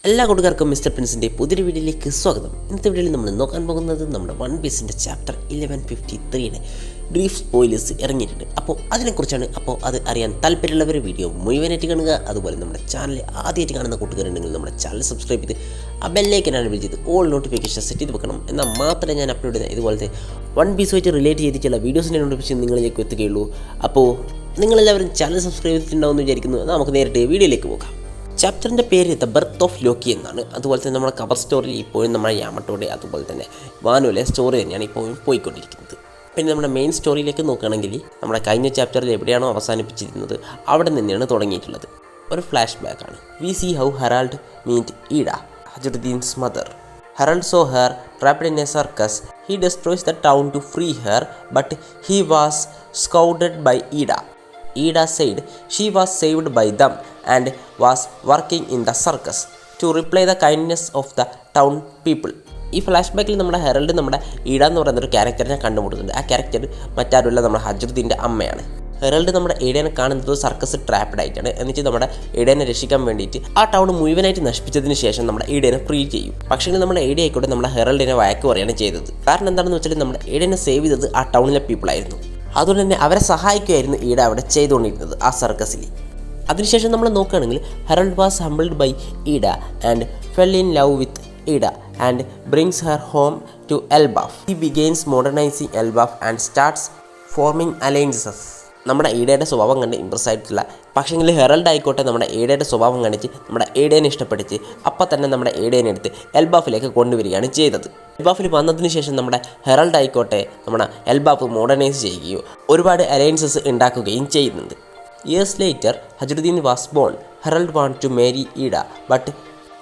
എല്ലാ കൂട്ടുകാർക്കും മിസ്റ്റർ പ്രിൻസിൻ്റെ പുതിയൊരു വീഡിയോയിലേക്ക് സ്വാഗതം. ഇന്നത്തെ വീഡിയോയിൽ നമ്മൾ നോക്കാൻ പോകുന്നത് നമ്മുടെ വൺ പീസിൻ്റെ ചാപ്റ്റർ 1153യുടെ ബ്രീഫ് സ്പോയിലേഴ്സ് ഇറങ്ങിയിട്ടുണ്ട്. അപ്പോൾ അതിനെക്കുറിച്ചാണ്. അപ്പോൾ അത് അറിയാൻ താല്പര്യമുള്ളവർ വീഡിയോ മുഴുവനായിട്ട് കാണുക. അതുപോലെ നമ്മുടെ ചാനൽ ആദ്യമായിട്ട് കാണുന്ന കൂട്ടുകാരുണ്ടെങ്കിൽ നമ്മുടെ ചാനൽ സബ്സ്ക്രൈബ് ചെയ്ത് ആ ബെല്ലൈക്കനാണ് വിളിച്ചത് ഓൾ നോട്ടിഫിക്കേഷൻ സെറ്റ് ചെയ്ത് വെക്കണം. എന്നാൽ മാത്രമേ ഞാൻ അപ്ലോഡ് ചെയ്യുന്ന ഇതുപോലത്തെ വൺ പീസുമായിട്ട് റിലേറ്റ് ചെയ്തിട്ടുള്ള വീഡിയോസിൻ്റെ നോട്ടിഫിക്കേഷൻ നിങ്ങളിലേക്ക് എത്തുകയുള്ളൂ. അപ്പോൾ നിങ്ങളെല്ലാവരും ചാനൽ സബ്സ്ക്രൈബ് ചെയ്തിട്ടുണ്ടാവുമെന്ന് വിചാരിക്കുന്നു. നമുക്ക് നേരിട്ട് വീഡിയോയിലേക്ക് പോകാം. ചാപ്റ്ററിൻ്റെ പേര് ദ ബർത്ത് ഓഫ് ലോക്കി എന്നാണ്. അതുപോലെ തന്നെ നമ്മുടെ കവർ സ്റ്റോറിയിൽ ഇപ്പോഴും നമ്മുടെ യാമട്ടോടെ അതുപോലെ തന്നെ വാനുവിലെ സ്റ്റോറി തന്നെയാണ് ഇപ്പോഴും പോയിക്കൊണ്ടിരിക്കുന്നത്. പിന്നെ നമ്മുടെ മെയിൻ സ്റ്റോറിയിലേക്ക് നോക്കുകയാണെങ്കിൽ നമ്മുടെ കഴിഞ്ഞ ചാപ്റ്ററിൽ എവിടെയാണോ അവസാനിപ്പിച്ചിരുന്നത് അവിടെ നിന്നാണ് തുടങ്ങിയിട്ടുള്ളത്. ഒരു ഫ്ലാഷ് ബാക്കാണ്. We see how Herald meet Ida, Hajrudin's mother. Herald saw her trapped in a circus. He destroys the town to free her, but he was scouted by Ida. Ida said she was saved by them and was working in the circus to repay the kindness of the town people. ഈ flash ബാക്കിൽ നമ്മുടെ ഹെറൽഡ് നമ്മുടെ ഈഡ എന്ന് പറയുന്നൊരു ക്യാരക്ടറിനെ കണ്ടുമുട്ടുന്നുണ്ട്. ആ character മറ്റാരുമല്ല, നമ്മുടെ ഹജറുദ്ദീൻ്റെ അമ്മയാണ്. ഹെറൽഡ് നമ്മുടെ ഏഡേനെ കാണുന്നത് സർക്കസ് ട്രാപ്ഡ് ആയിട്ടാണ്. എന്നിട്ട് നമ്മുടെ ഏഡേനെ രക്ഷിക്കാൻ വേണ്ടിയിട്ട് ആ ടൗൺ മുഴുവനായിട്ട് നശിപ്പിച്ചതിന് ശേഷം നമ്മുടെ ഏഡേനെ ഫ്രീ ചെയ്യും. പക്ഷേ നമ്മുടെ ഏഡേ ആയിക്കോട്ടെ നമ്മുടെ ഹെറൽഡിനെ വഴക്ക് പറയുകയാണ് ചെയ്തത്. കാരണം എന്താണെന്ന് വെച്ചാൽ നമ്മുടെ ഏഡേനെ സേവ് ചെയ്തത് ആ ടൗണിലെ പീപ്പിൾ ആയിരുന്നു. അതുകൊണ്ട് തന്നെ അവരെ സഹായിക്കുമായിരുന്നു ഈഡ അവിടെ ചെയ്തുകൊണ്ടിരുന്നത് ആ സർക്കസിൽ. അതിനുശേഷം നമ്മൾ നോക്കുകയാണെങ്കിൽ Herald was humbled by Ida and fell in love with Ida and brings her home to Elbaf. He begins modernising Elbaf and starts forming alliances. നമ്മുടെ ഈഡയുടെ സ്വഭാവം കണ്ട് ഇമ്പ്രസ് ആയിട്ടുള്ള പക്ഷേങ്കിൽ ഹെറൽഡ് ആയിക്കോട്ടെ നമ്മുടെ ഏഡയുടെ സ്വഭാവം കണ്ടിച്ച് നമ്മുടെ ഏഡേനെ ഇഷ്ടപ്പെട്ടിച്ച് അപ്പം തന്നെ നമ്മുടെ ഏഡേനെ എടുത്ത് എൽബാഫിലേക്ക് കൊണ്ടുവരികയാണ് ചെയ്തത്. എൽബാഫിൽ വന്നതിന് ശേഷം നമ്മുടെ ഹെറൽഡ് ആയിക്കോട്ടെ നമ്മുടെ എൽബാഫ് മോഡേണൈസ് ചെയ്യുകയോ ഒരുപാട് അലയൻസസ് ഉണ്ടാക്കുകയും ചെയ്യുന്നുണ്ട്. Years later Hajrudin was born. Herald want to marry Ida but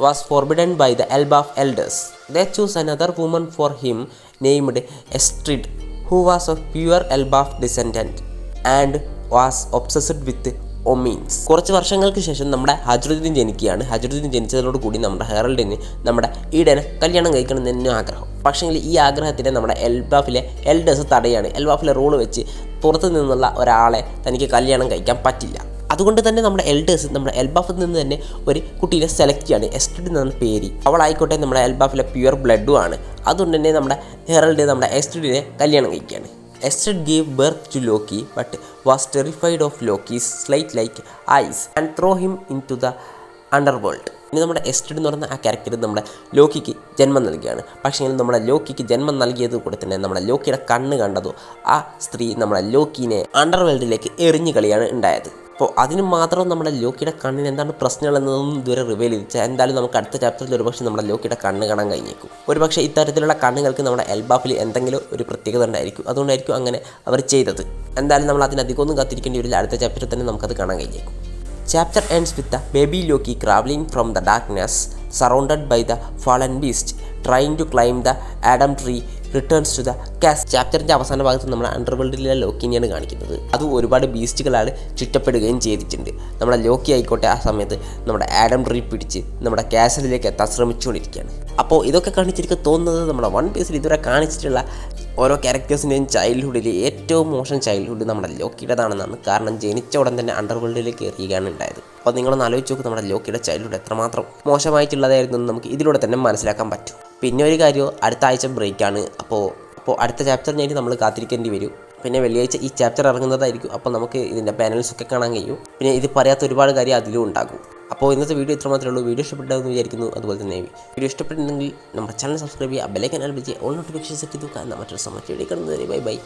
was forbidden by the Elbaf elders. They choose another woman for him named Estrid who was of pure Elbaf descendant and was obsessed with omens. കുറച്ച് വർഷങ്ങൾക്ക് ശേഷം നമ്മുടെ ഹജറുദ്ദീൻ ജനിക്കുകയാണ്. ഹജറുദ്ദീൻ ജനിച്ചതോട് കൂടി നമ്മുടെ ഹെറൽഡിന് നമ്മുടെ ഈഡനെ കല്യാണം കഴിക്കണം എന്ന് ആഗ്രഹം. പക്ഷേ ഈ ആഗ്രഹത്തിനെ നമ്മുടെ എൽബാഫിലെ എൽഡേഴ്സ് തടയാണ്. എൽബാഫിലെ റൂള് വെച്ച് പുറത്തു നിന്നുള്ള ഒരാളെ തനിക്ക് കല്യാണം കഴിക്കാൻ പറ്റില്ല. അതുകൊണ്ട് തന്നെ നമ്മുടെ എൽഡേഴ്സ് നമ്മുടെ എൽബാഫിൽ നിന്ന് തന്നെ ഒരു കുട്ടീനെ സെലക്ട് ചെയ്യാണ്. എസ്ട്രിഡ് എന്നാണ് പേര്. അവളായിക്കോട്ടെ നമ്മുടെ എൽബാഫിലെ പ്യുവർ ബ്ലഡും ആണ്. അതുകൊണ്ട് തന്നെ നമ്മുടെ ഹെറൽഡ് നമ്മുടെ എസ്ട്രിഡിനെ കല്യാണം കഴിക്കുകയാണ്. Estrid gave birth to Loki but was terrified of Loki's slate-like eyes and threw him into the underworld. ഇനി നമ്മുടെ എസ്ട്രിഡ് എന്ന് പറയുന്ന ആ ക്യാരക്ടർ നമ്മുടെ ലോക്കിക്ക് ജന്മം നൽകുകയാണ്. പക്ഷേ നമ്മുടെ ലോക്കിക്ക് ജന്മം നൽകിയത് കൂടെ തന്നെ നമ്മുടെ ലോക്കിയുടെ കണ്ണ് കണ്ടതോ ആ സ്ത്രീ നമ്മുടെ ലോക്കിനെ അണ്ടർവേൾഡിലേക്ക് എറിഞ്ഞു കളിയാണ് ഉണ്ടായത്. അപ്പോൾ അതിന് മാത്രം നമ്മുടെ ലോക്കിയുടെ കണ്ണിന് എന്താണ് പ്രശ്നങ്ങളെന്നതൊന്നും ഇതുവരെ റിവീൽ ചെയ്തില്ല. എന്തായാലും നമുക്ക് അടുത്ത ചാപ്റ്ററിൽ ഒരുപക്ഷെ നമ്മുടെ ലോക്കിയുടെ കണ്ണ് കാണാൻ കഴിഞ്ഞേക്കും. ഒരുപക്ഷെ ഇത്തരത്തിലുള്ള കണ്ണുകൾക്ക് നമ്മുടെ എൽബാഫിൽ എന്തെങ്കിലും ഒരു പ്രത്യേകത ഉണ്ടായിരിക്കും. അതുകൊണ്ടായിരിക്കും അങ്ങനെ അവർ ചെയ്തത്. എന്തായാലും നമ്മൾ അതിനധികമൊന്നും കാത്തിരിക്കേണ്ടി വരില്ല. അടുത്ത ചാപ്റ്ററിൽ തന്നെ നമുക്കത് കാണാൻ കഴിഞ്ഞേക്കും. Chapter ends with the baby Loki traveling from the darkness, surrounded by the fallen beast, trying to climb the Adam tree, returns to the castle. ചാപ്റ്ററിൻ്റെ അവസാന ഭാഗത്ത് നമ്മുടെ അണ്ടർവേൾഡിലെ ലോക്കിനെയാണ് കാണിക്കുന്നത്. അത് ഒരുപാട് ബീസ്റ്റുകളാണ് ചുറ്റപ്പെടുകയും ചെയ്തിട്ടുണ്ട്. നമ്മുടെ ലോക്കി ആയിക്കോട്ടെ ആ സമയത്ത് നമ്മുടെ ആഡം ട്രീ പിടിച്ച് നമ്മുടെ കാസലിലേക്ക് എത്താൻ ശ്രമിച്ചുകൊണ്ടിരിക്കുകയാണ്. അപ്പോൾ ഇതൊക്കെ കാണിച്ചിരിക്കും തോന്നുന്നത് നമ്മുടെ വൺ പീസിൽ ഇതുവരെ കാണിച്ചിട്ടുള്ള ഓരോ ക്യാരക്ടേഴ്സിൻ്റെയും ചൈൽഡ്ഹുഡിൽ ഏറ്റവും മോശം ചൈൽഡ്ഹുഡ് നമ്മുടെ ലോക്കിയുടേതാണെന്നാണ്. കാരണം ജനിച്ച ഉടൻ തന്നെ അണ്ടർവേൾഡിലേക്ക് എറിയുകയാണ് ഉണ്ടായത്. അപ്പോൾ നിങ്ങളൊന്ന് ആലോചിച്ച് നോക്കും നമ്മുടെ ലോക്കിയുടെ ചൈൽഡ്ഹുഡ് എത്രമാത്രം മോശമായിട്ടുള്ളതായിരുന്നു എന്ന് നമുക്ക് ഇതിലൂടെ തന്നെ മനസ്സിലാക്കാൻ പറ്റും. പിന്നെ ഒരു കാര്യം, അടുത്ത ആഴ്ച ബ്രേക്കാണ്. അപ്പോൾ അടുത്ത ചാപ്റ്ററിനായിട്ട് നമ്മൾ കാത്തിരിക്കേണ്ടി വരും. പിന്നെ വെള്ളിയാഴ്ച ഈ ചാപ്റ്റർ ഇറങ്ങുന്നതായിരിക്കും. അപ്പോൾ നമുക്ക് ഇതിൻ്റെ പാനൽസൊക്കെ കാണാൻ കഴിയും. പിന്നെ ഇത് പറയാത്ത ഒരുപാട് കാര്യം അതിലും ഉണ്ടാകും. അപ്പോൾ ഇന്നത്തെ വീഡിയോ ഇത്ര മാത്രമേ ഉള്ളൂ. വീഡിയോ ഇഷ്ടപ്പെട്ടെന്ന് വിചാരിക്കുന്നു. അതുപോലെ തന്നെ വീഡിയോ ഇഷ്ടപ്പെട്ടിട്ടുണ്ടെങ്കിൽ നമ്മുടെ ചാനൽ സബ്സ്ക്രൈബ് ചെയ്യുക, ബെല്ലൈക്കൻ അൽബിച്ച് ഓൾ നോട്ടിഫിക്കേഷൻ സെറ്റ് ചെയ്ത് മറ്റൊരു സമയത്ത് വീഡിയോ കാണുന്നവരെ ബൈ ബൈ.